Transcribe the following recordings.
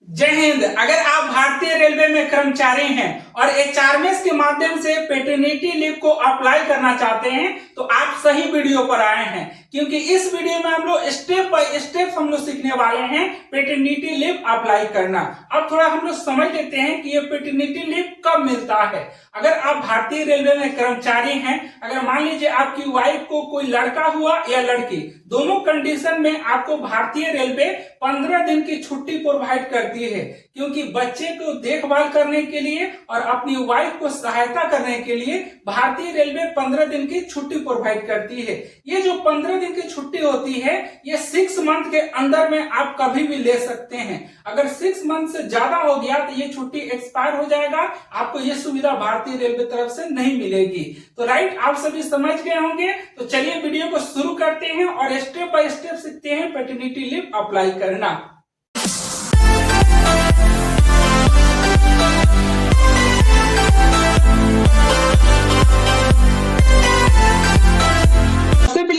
जय हिंद। अगर आप भारतीय रेलवे में कर्मचारी हैं और एचआरएमएस के माध्यम से पेटर्निटी लीव को अप्लाई करना चाहते हैं तो आप सही वीडियो पर आए हैं, क्योंकि इस वीडियो में हम लोग स्टेप बाय स्टेप हम लोग सीखने वाले हैं पेटर्निटी लीव अप्लाई करना। अब थोड़ा हम लोग समझ लेते हैं कि ये पेटर्निटी लीव कब मिलता है। अगर आप भारतीय रेलवे में कर्मचारी हैं, अगर मान लीजिए आपकी वाइफ को कोई लड़का हुआ या लड़की, दोनों कंडीशन में आपको भारतीय रेलवे 15 दिन की छुट्टी प्रोवाइड करती है, क्योंकि बच्चे को देखभाल करने के लिए और अपनी वाइफ को सहायता करने के लिए भारतीय रेलवे 15 दिन की छुट्टी प्रोवाइड करती है। ये जो 15 दिन की छुट्टी होती है ये 6 मंथ के अंदर में आप कभी भी ले सकते हैं। अगर 6 मंथ से ज्यादा हो गया तो ये छुट्टी एक्सपायर हो जाएगा, आपको ये सुविधा भारतीय रेलवे तरफ से नहीं मिलेगी। तो राइट, आप सभी समझ गए होंगे। तो चलिए वीडियो को शुरू करते हैं और स्टेप बाय स्टेप सीखते हैं पेटर्निटी लीव अप्लाई करना।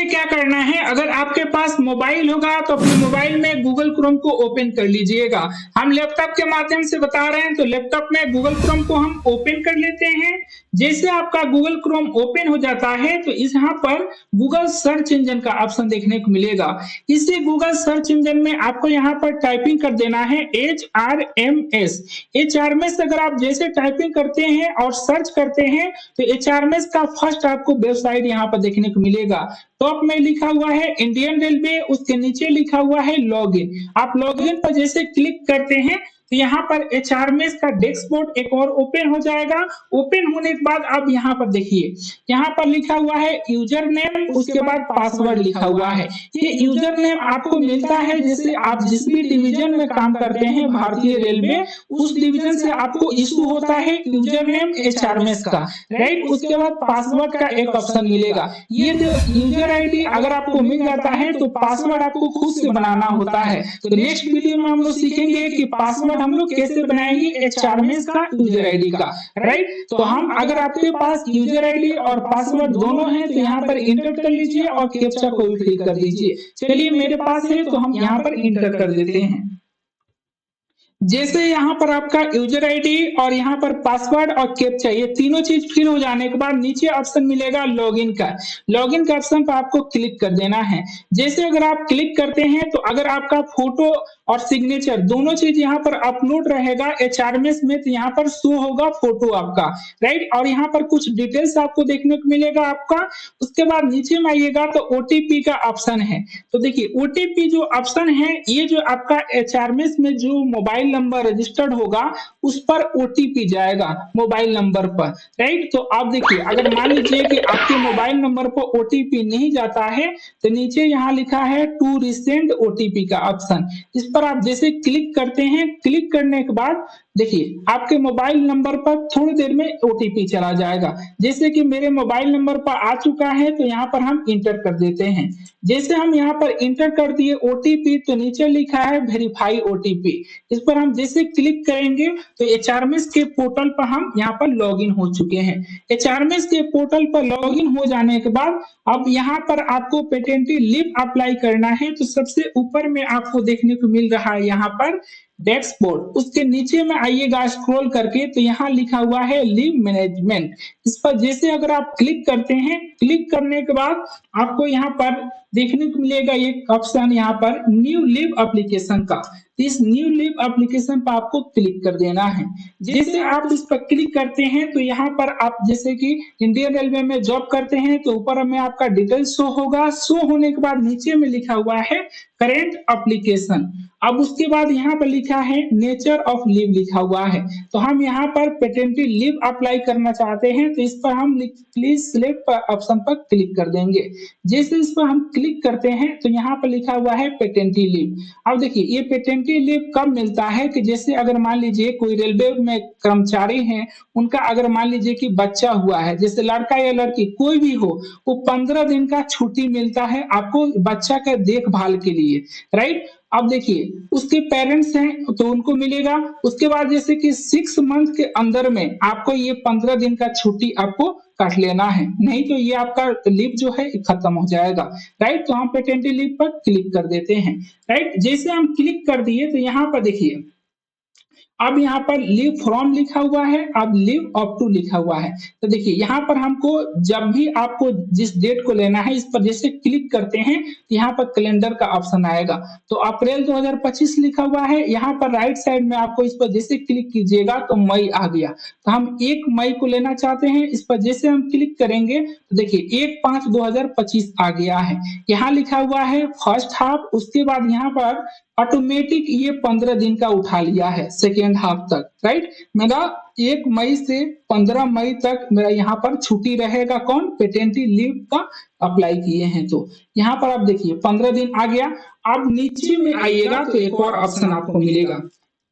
क्या करना है, अगर आपके पास मोबाइल होगा तो अपने मोबाइल में गूगल क्रोम को ओपन कर लीजिएगा। हम लैपटॉप के माध्यम से बता रहे हैं तो लैपटॉप में गूगल क्रोम को हम ओपन कर लेते हैं। जैसे आपका गूगल क्रोम ओपन हो जाता है तो यहाँ पर गूगल सर्च इंजन का ऑप्शन देखने को मिलेगा। इसी गूगल सर्च इंजन में आपको यहाँ पर टाइपिंग कर देना है HRMS। HRMS अगर आप जैसे टाइपिंग करते हैं और सर्च करते हैं तो HRMS का फर्स्ट आपको वेबसाइट यहाँ पर देखने को मिलेगा। टॉप में लिखा हुआ है इंडियन रेलवे, उसके नीचे लिखा हुआ है लॉगिन। आप लॉगिन पर जैसे क्लिक करते हैं तो यहाँ पर एचआरएमएस का डैशबोर्ड एक और ओपन हो जाएगा। ओपन होने के बाद आप यहाँ पर देखिए, यहाँ पर लिखा हुआ है यूजर नेम, उसके बाद पासवर्ड लिखा हुआ है। ये यूजर नेम आपको मिलता है जैसे आप जिस भी डिवीजन में काम करते हैं भारतीय रेलवे, उस डिवीजन से आपको इशू होता है यूजर नेम एचआरएमएस का, राइट। उसके बाद पासवर्ड का एक ऑप्शन मिलेगा। ये जो यूजर आईडी अगर आपको मिल जाता है तो पासवर्ड आपको खुद से बनाना होता है। तो नेक्स्ट वीडियो में हम लोग सीखेंगे कि पासवर्ड हम लोग कैसे बनाएंगे एचआरएमएस का यूजर आईडी का, राइट। तो हम अगर आपके पास यूजर आईडी और पासवर्ड दोनों हैं तो यहाँ पर इंटर कर लीजिए और कैप्चा को भी क्लिक कर दीजिए। चलिए मेरे पास है तो हम यहाँ पर इंटर कर देते हैं। जैसे यहाँ पर आपका यूजर आईडी और यहाँ पर पासवर्ड और कैप्चा ये तीनों चीज फिल हो जाने के बाद नीचे ऑप्शन मिलेगा लॉगिन का। लॉगिन का ऑप्शन पर आपको क्लिक कर देना है। जैसे अगर आप क्लिक करते हैं तो अगर आपका फोटो और सिग्नेचर दोनों चीज यहाँ पर अपलोड रहेगा एचआरएमएस में तो यहाँ पर शो होगा फोटो आपका, राइट। और यहाँ पर कुछ डिटेल्स आपको देखने को मिलेगा आपका। उसके बाद नीचे में आइएगा तो ओटीपी का ऑप्शन है। तो देखिए ओटीपी जो ऑप्शन है ये जो आपका एचआरएमएस में जो मोबाइल नंबर रजिस्टर्ड होगा उस पर ओटीपी जाएगा मोबाइल नंबर पर, राइट। तो आप देखिए अगर मान लीजिए कि आपके मोबाइल नंबर पर ओटीपी नहीं जाता है तो नीचे यहाँ लिखा है टू रिसेंड ओटीपी का ऑप्शन, इस पर आप जैसे क्लिक करते हैं, क्लिक करने के बाद देखिए आपके मोबाइल नंबर पर थोड़ी देर में ओटीपी चला जाएगा। जैसे कि मेरे मोबाइल नंबर पर आ चुका है तो यहाँ पर हम इंटर कर देते हैं। जैसे हम यहाँ पर इंटर कर दिए ओटीपी तो नीचे लिखा है वेरीफाई ओटीपी, इस पर हम जैसे क्लिक करेंगे तो एचआरएमएस के पोर्टल पर हम यहाँ पर लॉगिन हो चुके हैं। एचआरएमएस के पोर्टल पर लॉगिन हो जाने के बाद अब यहाँ पर आपको पेटर्निटी लीव अप्लाई करना है। तो सबसे ऊपर में आपको देखने को मिल रहा है यहाँ पर डैशबोर्ड, उसके नीचे में आइएगा स्क्रॉल करके तो यहाँ लिखा हुआ है लीव मैनेजमेंट। इस पर जैसे अगर आप क्लिक करते हैं, क्लिक करने के बाद आपको यहाँ पर देखने को मिलेगा एक ऑप्शन यहाँ पर न्यू लीव एप्लीकेशन का। इस न्यू लीव एप्लीकेशन पर आपको क्लिक कर देना है। जैसे आप इस पर क्लिक करते हैं तो यहाँ पर आप जैसे कि इंडियन रेलवे में जॉब करते हैं तो ऊपर में आपका डिटेल शो होगा। शो होने के बाद नीचे में लिखा हुआ है करेंट एप्लीकेशन। अब उसके बाद यहाँ पर लिखा है नेचर ऑफ लीव लिखा हुआ है। तो हम यहाँ पर पेटर्निटी लीव अप्लाई करना चाहते हैं तो इस पर हम प्लीज सिलेक्ट ऑप्शन पर क्लिक कर देंगे। जैसे इस पर हम क्लिक करते हैं तो यहाँ पर लिखा हुआ है पेटर्निटी लीव। अब देखिए ये पेटर्निटी लीव कब मिलता है कि जैसे अगर मान लीजिए कोई रेलवे में कर्मचारी हैं, उनका अगर मान लीजिए कि बच्चा हुआ है, जैसे लड़का या लड़की कोई भी हो, वो 15 दिन का छुट्टी मिलता है आपको बच्चा के देखभाल के लिए, राइट। अब देखिए उसके पेरेंट्स हैं तो उनको मिलेगा। उसके बाद जैसे कि 6 मंथ के अंदर में आपको ये 15 दिन का छुट्टी आपको काट लेना है, नहीं तो ये आपका लीव जो है खत्म हो जाएगा, राइट। तो हम पेटर्निटी लीव पर क्लिक कर देते हैं, राइट। जैसे हम क्लिक कर दिए तो यहाँ पर देखिए अब यहाँ पर लीव फ्रॉम लिखा हुआ है, अब लीव अप टू लिखा हुआ है। तो देखिए यहाँ पर हमको जब भी आपको जिस डेट को लेना है इस पर जैसे क्लिक करते हैं तो यहाँ पर कैलेंडर का ऑप्शन आएगा। तो अप्रैल 2025 लिखा हुआ है, यहाँ पर राइट साइड में आपको इस पर जैसे क्लिक कीजिएगा तो मई आ गया। तो हम 1 मई को लेना चाहते हैं, इस पर जैसे हम क्लिक करेंगे तो देखिए 1/5/2025 आ गया है। यहाँ लिखा हुआ है फर्स्ट हाफ, उसके बाद यहाँ पर ऑटोमेटिक ये 15 दिन का उठा लिया है सेकेंड हाफ तक, राइट। मेरा 1 मई से 15 मई तक मेरा यहाँ पर छुट्टी रहेगा, कौन, पेटेंटी लीव का अप्लाई किए हैं। तो यहाँ पर आप देखिए 15 दिन आ गया। अब नीचे में आइएगा तो एक और ऑप्शन आपको मिलेगा,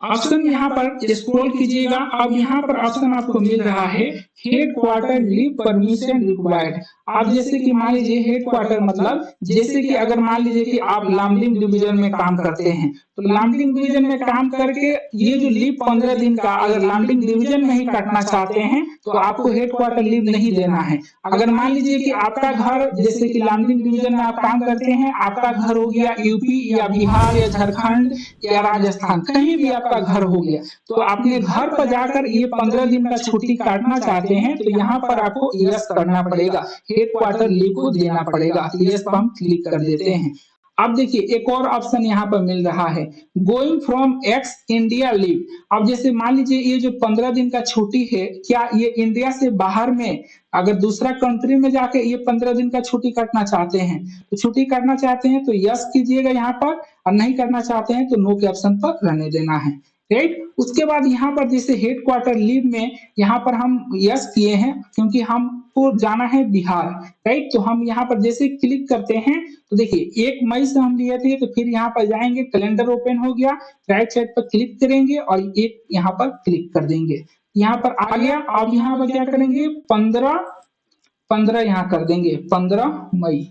ऑप्शन यहाँ पर स्क्रॉल कीजिएगा। अब यहाँ पर ऑप्शन आपको मिल रहा है head quarter leave permission required. आप जैसे कि मान लीजिए हेड क्वार्टर मतलब जैसे कि अगर मान लीजिए कि आप लामडिंग डिवीजन में काम करते हैं तो लामडिंग डिवीजन में काम करके ये जो लीव 15 दिन का अगर लामडिंग डिवीजन में ही काटना चाहते हैं तो आपको हेड क्वार्टर लीव नहीं देना है। अगर मान लीजिए कि आपका घर जैसे कि लामडिंग डिवीजन में आप काम करते हैं, आपका घर हो गया यूपी या बिहार या झारखंड या राजस्थान, कहीं भी आपका घर हो गया, तो अपने घर पर जाकर ये 15 दिन का छुट्टी काटना चाहते हैं तो यहाँ पर आपको यस करना पड़ेगा, हेड क्वार्टर लीव को देना पड़ेगा। तो यस पर हम क्लिक कर देते हैं। अब देखिए एक और ऑप्शन यहाँ पर मिल रहा है going from x India leave. अब जैसे मान लीजिए ये जो 15 दिन का छुट्टी है, क्या ये इंडिया से बाहर में अगर दूसरा कंट्री में जाके ये 15 दिन का छुट्टी काटना चाहते हैं तो छुट्टी काटना चाहते हैं तो यस कीजिएगा यहाँ पर, और नहीं करना चाहते हैं तो नो के ऑप्शन पर रहने देना है, राइट। उसके बाद यहाँ पर जैसे हेड क्वार्टर लीव में यहाँ पर हम यस किए हैं क्योंकि हमको जाना है बिहार, राइट। तो हम यहाँ पर जैसे क्लिक करते हैं तो देखिए 1 मई से हम लिए थे, तो फिर यहाँ पर जाएंगे, कैलेंडर ओपन हो गया, राइट साइड पर क्लिक करेंगे और एक यहाँ पर क्लिक कर देंगे, यहाँ पर आ गया। अब यहाँ पर क्या करेंगे 15 यहाँ कर देंगे 15 मई।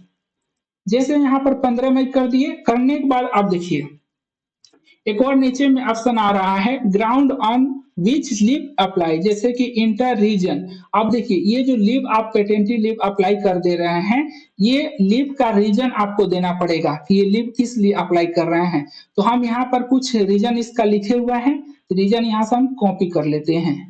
जैसे यहाँ पर 15 मई कर दिए, करने के बाद आप देखिए एक और नीचे में ऑप्शन आ रहा है ground on which leave apply, जैसे कि इंटर रीजन। अब देखिए ये जो लीव आप पेटेंटी लीव अप्लाई कर दे रहे हैं, ये लीव का रीजन आपको देना पड़ेगा कि ये लीव किस लिए अप्लाई कर रहे हैं। तो हम यहाँ पर कुछ रीजन इसका लिखे हुआ है, रीजन यहाँ से हम कॉपी कर लेते हैं।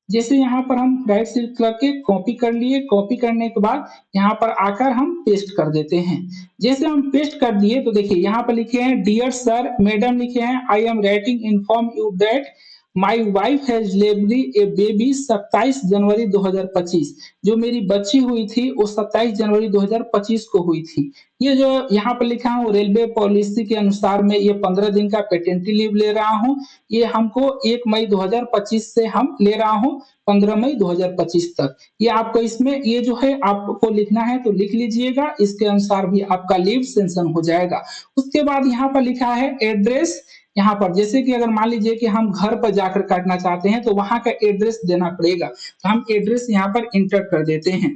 जैसे यहाँ पर हम राइट क्लिक करके कॉपी कर लिए, कॉपी करने के बाद यहाँ पर आकर हम पेस्ट कर देते हैं। जैसे हम पेस्ट कर दिए तो देखिए यहाँ पर लिखे हैं डियर सर, मैडम लिखे हैं I am writing inform you that my wife has delivery A baby 27 जनवरी 2025। जो मेरी बच्ची हुई थी वो 27 जनवरी 2025 को हुई थी। ये जो यहाँ पर लिखा हूँ रेलवे पॉलिसी के अनुसार मैं ये 15 दिन का पेटेंटी लीव ले रहा हूँ, ये हमको 1 मई 2025 से हम ले रहा हूँ 15 मई 2025 तक। ये आपको इसमें ये जो है आपको लिखना है तो लिख लीजिएगा, इसके अनुसार भी आपका लीव सेंशन हो जाएगा। उसके बाद यहाँ पर लिखा है एड्रेस, यहाँ पर जैसे कि अगर मान लीजिए कि हम घर पर जाकर काटना चाहते हैं तो वहां का एड्रेस देना पड़ेगा, तो हम एड्रेस यहाँ पर इंटर कर देते हैं।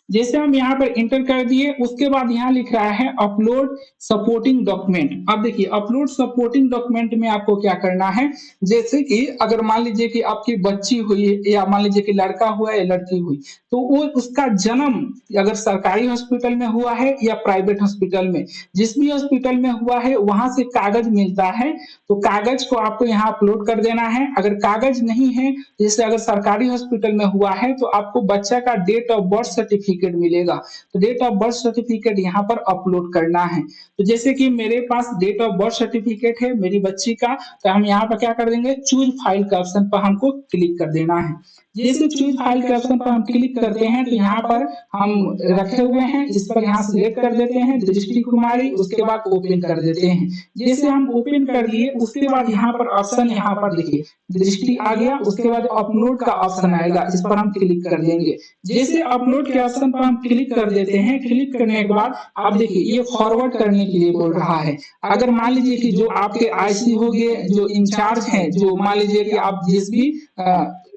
जैसे हम यहाँ पर इंटर कर दिए, उसके बाद यहाँ लिख रहा है अपलोड सपोर्टिंग डॉक्यूमेंट। अब देखिए अपलोड सपोर्टिंग डॉक्यूमेंट में आपको क्या करना है, जैसे कि अगर मान लीजिए कि आपकी बच्ची हुई या मान लीजिए कि लड़का हुआ या लड़की हुई, तो वो उसका जन्म अगर सरकारी हॉस्पिटल में हुआ है या प्राइवेट हॉस्पिटल में, जिस भी हॉस्पिटल में हुआ है वहां से कागज मिलता है, तो कागज को आपको यहाँ अपलोड कर देना है। अगर कागज नहीं है, जैसे अगर सरकारी हॉस्पिटल में हुआ है तो आपको बच्चा का डेट ऑफ बर्थ सर्टिफिकेट मिलेगा, तो डेट ऑफ बर्थ सर्टिफिकेट यहाँ पर अपलोड करना है। तो जैसे कि मेरे पास डेट ऑफ बर्थ सर्टिफिकेट है मेरी बच्ची का, तो हम यहाँ पर क्या कर देंगे चूज फाइल के ऑप्शन पर हमको क्लिक कर देना है। जैसे चूज फाइल के ऑप्शन पर हम क्लिक करते हैं तो यहाँ पर हम रखे हुए हैं, इस पर यहाँ सिलेक्ट कर देते हैं दृष्टि कुमारी, उसके बाद ओपन कर देते हैं। जैसे हम ओपन कर दिए उसके बाद यहाँ पर ऑप्शन यहाँ पर देखिए दृष्टि आ गया, उसके बाद अपलोड का ऑप्शन आएगा, इस पर हम क्लिक कर देंगे। जैसे अपलोड के ऑप्शन पर हम क्लिक कर देते हैं, क्लिक करने के बाद आप देखिए ये फॉरवर्ड करने के लिए बोल रहा है। अगर मान लीजिए कि जो आपके आईसी हो गए जो इंचार्ज हैं, जो मान लीजिए कि आप जिस भी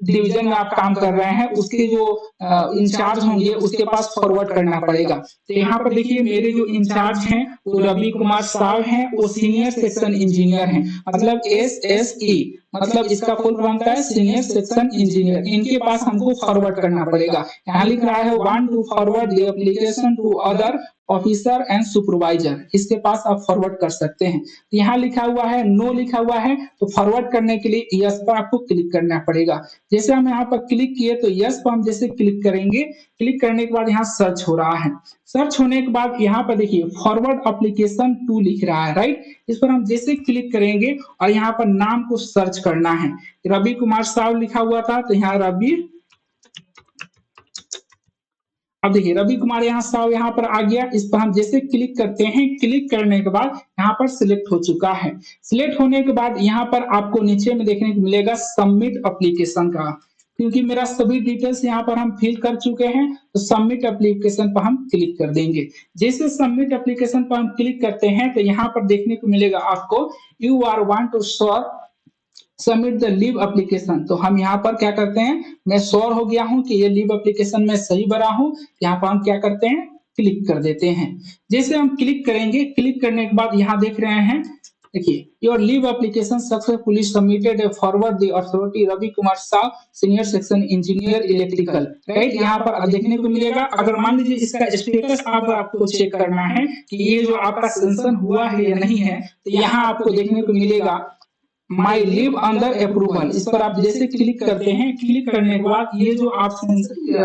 डिवीजन में आप काम कर रहे हैं उसके जो इंचार्ज होंगे उसके पास फॉरवर्ड करना पड़ेगा। तो यहाँ पर देखिए मेरे जो इंचार्ज हैं वो रवि कुमार साहब हैं, वो सीनियर सेक्शन इंजीनियर हैं, मतलब SSE मतलब इसका फुल फॉर्म क्या है, सीनियर सेक्शन इंजीनियर। इनके पास हमको फॉरवर्ड करना पड़ेगा। यहाँ लिख रहा है want to forward the application to other officer and supervisor, इसके पास आप फॉरवर्ड कर सकते हैं। तो यहाँ लिखा हुआ है नो लिखा हुआ है, तो फॉरवर्ड करने के लिए यस पर आपको क्लिक करना पड़ेगा। जैसे हम यहाँ पर क्लिक किए तो यस पर हम जैसे क्लिक करेंगे, क्लिक करने के बाद यहाँ सर्च हो रहा है। सर्च होने के बाद यहाँ पर देखिए फॉरवर्ड एप्लीकेशन टू लिख रहा है, राइट। इस पर हम जैसे क्लिक करेंगे और यहाँ पर नाम को सर्च करना है। रवि कुमार साव लिखा हुआ था, तो यहाँ रवि, अब देखिए रवि कुमार यहाँ साव यहाँ पर आ गया। इस पर हम जैसे क्लिक करते हैं, क्लिक करने के बाद यहाँ पर सिलेक्ट हो चुका है। सिलेक्ट होने के बाद यहाँ पर आपको नीचे में देखने को मिलेगा सबमिट एप्लीकेशन का, क्योंकि मेरा सभी डिटेल्स यहाँ पर हम फिल कर चुके हैं, तो सबमिट एप्लीकेशन पर हम क्लिक कर देंगे। जैसे सबमिट एप्लीकेशन पर हम क्लिक करते हैं तो यहाँ पर देखने को मिलेगा आपको you are want to submit the leave application. तो हम यहाँ पर क्या करते हैं, मैं श्योर हो गया हूँ कि ये लीव एप्लीकेशन में सही भरा हूँ। यहाँ पर हम क्या करते हैं, क्लिक कर देते हैं। जैसे हम क्लिक करेंगे, क्लिक करने के बाद यहाँ देख रहे हैं, देखिए your leave application successfully submitted, forward the authority Ravi Kumar Sao senior section engineer electrical, right. यहाँ पर देखने को मिलेगा। अगर मान लीजिए इसका स्टेटस आपको चेक करना है कि ये जो आपका सेंशन हुआ है या नहीं है, तो यहाँ आपको देखने को मिलेगा माई लीव अंडर अप्रूवल। इस पर आप जैसे क्लिक करते हैं, क्लिक करने के बाद ये जो आप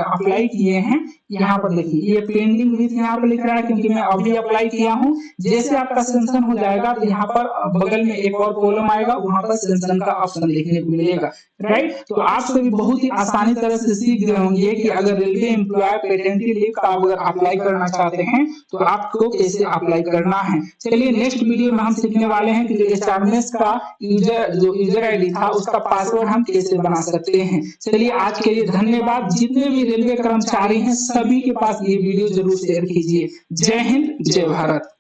अप्लाई किए हैं यहाँ पर देखिए ये पेंडिंग विथ यहाँ पर लिख रहा है, क्योंकि मैं अभी अप्लाई किया हूँ। जैसे आपका सेंशन हो जाएगा तो यहाँ पर बगल में एक और कॉलम आएगा, वहां पर सेंशन का ऑप्शन देखने को मिलेगा, राइट। तो आप सभी बहुत ही आसानी तरह से सीख गए होंगे कि अगर रेलवे एम्प्लॉय पेटर्निटी लीव का अगर अप्लाई करना चाहते हैं तो आपको कैसे अप्लाई करना है। चलिए नेक्स्ट वीडियो में हम सीखने वाले हैं कि एचआरएमएस का यूजर आईडी था उसका पासवर्ड हम कैसे बना सकते हैं। चलिए आज के लिए धन्यवाद। जितने भी रेलवे कर्मचारी हैं सभी के पास ये वीडियो जरूर शेयर कीजिए। जय हिंद, जय भारत।